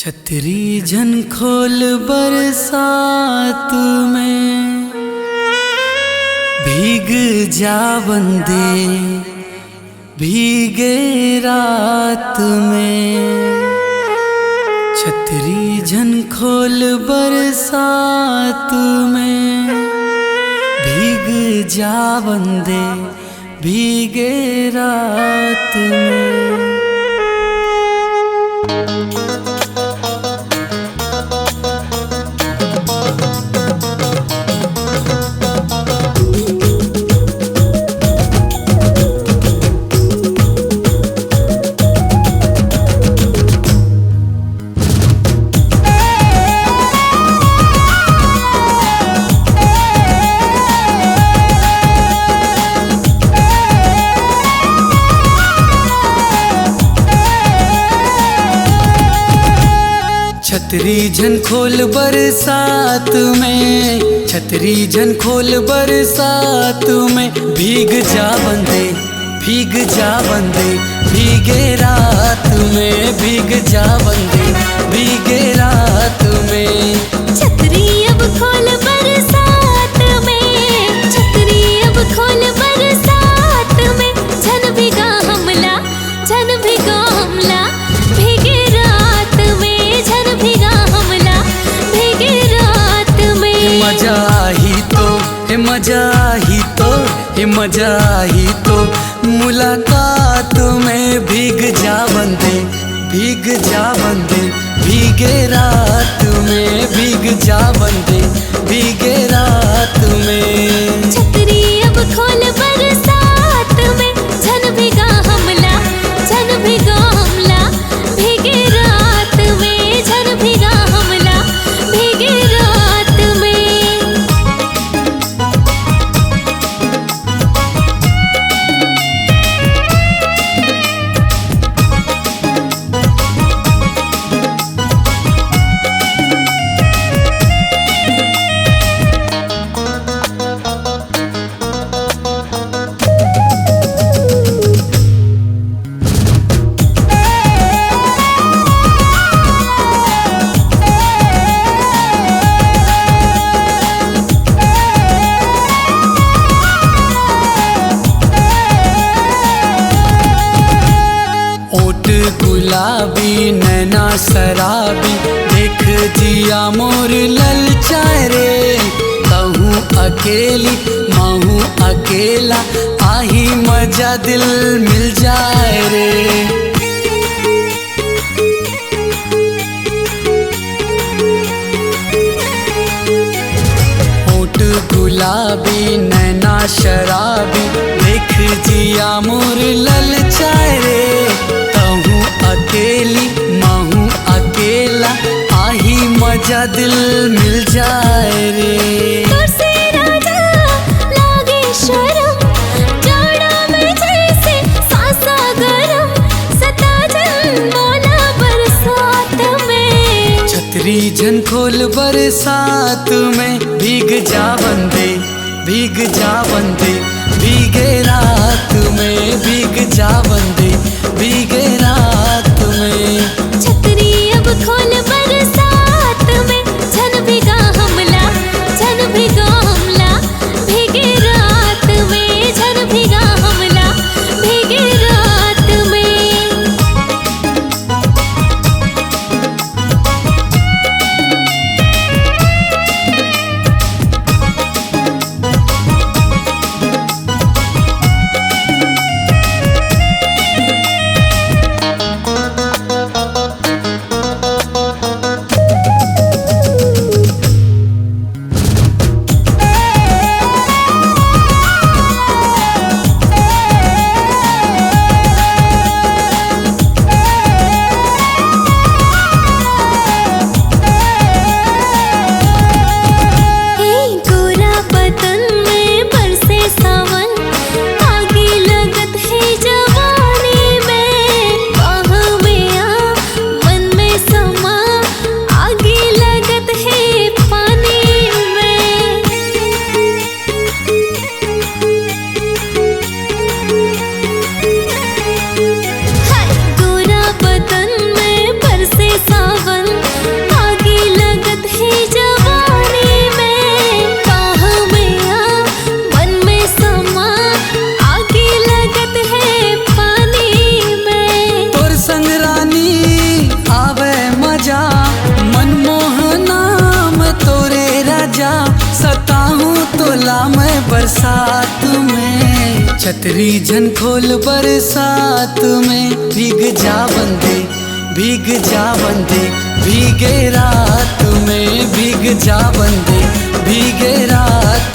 छतरी झन खोल बरसात में भीग जा बंदे भीगे रात में। छतरी झन खोल बरसात में भीग जा बंदे भीगे रात में। छतरी झन खोल बरसात में, छतरी झन खोल बरसात में भीग जा बंदे भीग जा बंदे भीगे रात में, भीग जा बंदे भीगे रात में। छतरी अब खोल बरसात में, छतरी अब खोल बरसात में झन भीगा हमला झन भीगा हमला भीगे रात में, झन भीगा हमला भीगे रात में। मजा ही तो है मजा ही तो है मजा ही तो मुलाकात में भीग जा बंदे भीग जा बंदे भीगे रात में, भीग जा बंदे भीगे रात में। छतरी अब खोल बरसात में झन भीगा हमला झन भीगा हमला भीगे रात में, झन भीगा हमला भीगे रात में। गुलाबी नैना शराबी देख जिया मोर ललचाए रे। कहूँ अकेली महूँ अकेला आही मजा दिल मिल जाए रे। होठ गुलाबी नैना शराबी देख जिया मोर ललचाए रे। अकेली महूँ अकेला आही मजा दिल मिल जाए रे। तुझसे राजा लागे शर्म जाड़ा में जैसे सांसा गरम सता जन बोला बरसात में। छतरी झन खोल बरसात में भीग जा बंदे भीग जा बंदे भीगे रात में, भीग जा बंदे भीगे रात में। छतरी अब खोल बरसात में झन भीगा हमला झन भीगा हमला भीगे रात में, झन भीगा हमला भीगे रात में। डोला मैं बरसात में, छतरी झन खोल बरसात में। भीग जा बंदे, भीग जा बंदे, भीगे रात में। भीग जा बंदे, भीगे रात